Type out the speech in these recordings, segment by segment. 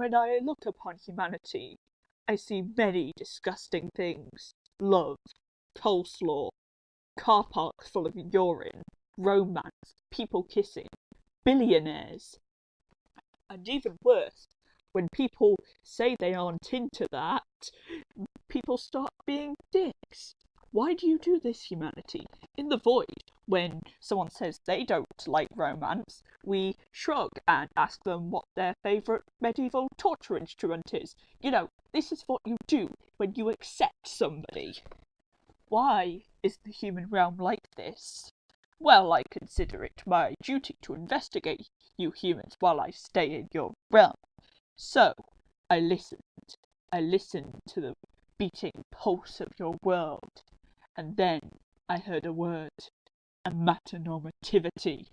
When I look upon humanity, I see many disgusting things. Love, coleslaw, car parks full of urine, romance, people kissing, billionaires. And even worse, when people say they aren't into that, people start being dicks. Why do you do this, humanity? In the void, when someone says they don't like romance, we shrug and ask them what their favourite medieval torture instrument is. You know, this is what you do when you accept somebody. Why is the human realm like this? Well, I consider it my duty to investigate you humans while I stay in your realm. So, I listened. I listened to the beating pulse of your world. And then I heard a word. Amatonormativity.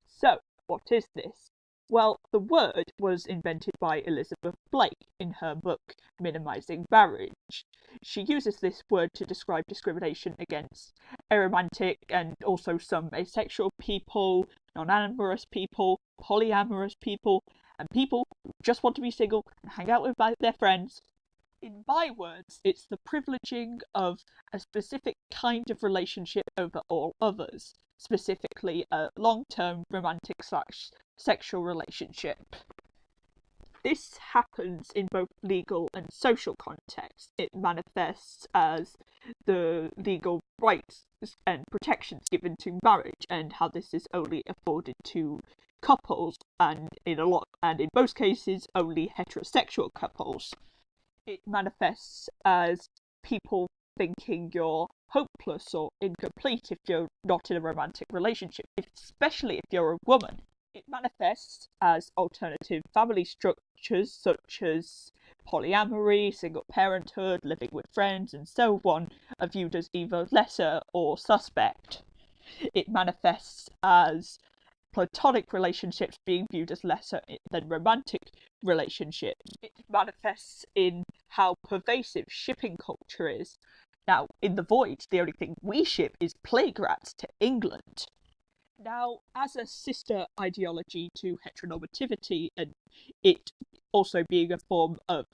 So, what is this? Well, the word was invented by Elizabeth Blake in her book Minimizing Marriage. She uses this word to describe discrimination against aromantic and also some asexual people, non-amorous people, polyamorous people, and people who just want to be single and hang out with their friends. In my words, it's the privileging of a specific kind of relationship over all others, specifically a long-term romantic/sexual relationship. This happens in both legal and social contexts. It manifests as the legal rights and protections given to marriage and how this is only afforded to couples and in most cases only heterosexual couples. It manifests as people thinking you're hopeless or incomplete if you're not in a romantic relationship, especially if you're a woman. It manifests as alternative family structures such as polyamory, single parenthood, living with friends, and so on are viewed as either lesser or suspect. It manifests as platonic relationships being viewed as lesser than romantic relationships. It manifests in how pervasive shipping culture is. Now, in the void, the only thing we ship is plague rats to England. Now, as a sister ideology to heteronormativity, and it also being a form of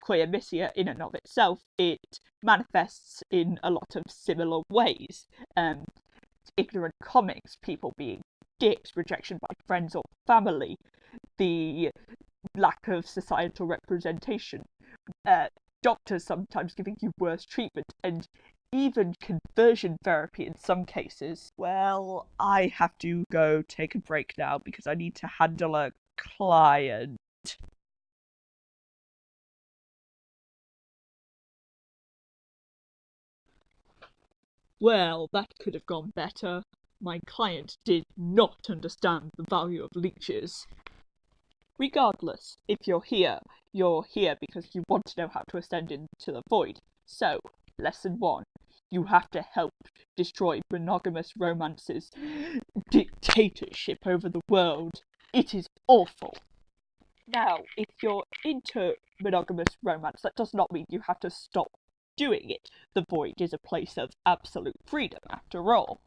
queermisia in and of itself, it manifests in a lot of similar ways. Ignorant comics, people being dicks, rejection by friends or family, the lack of societal representation, doctors sometimes giving you worse treatment, and even conversion therapy in some cases. Well, I have to go take a break now because I need to handle a client. Well, that could have gone better. My client did not understand the value of leeches. Regardless, if you're here because you want to know how to ascend into the void. So, lesson 1. You have to help destroy monogamous romance's dictatorship over the world. It is awful. Now, if you're into monogamous romance, that does not mean you have to stop doing it. The void is a place of absolute freedom, after all.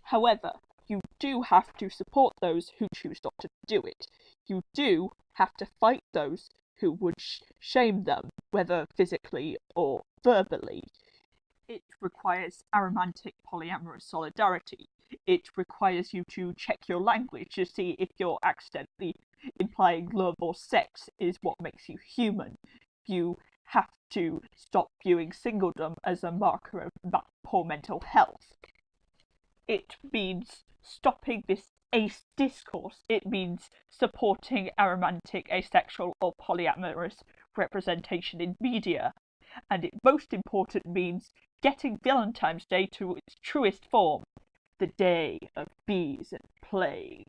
However, you do have to support those who choose not to do it. You do have to fight those who would shame them, whether physically or verbally. It requires aromantic polyamorous solidarity. It requires you to check your language to see if you're accidentally implying love or sex is what makes you human. You have to stop viewing singledom as a marker of poor mental health. It means stopping this ace discourse. It means supporting aromantic, asexual, or polyamorous representation in media. And it most important means getting Valentine's Day to its truest form, the day of bees and plague.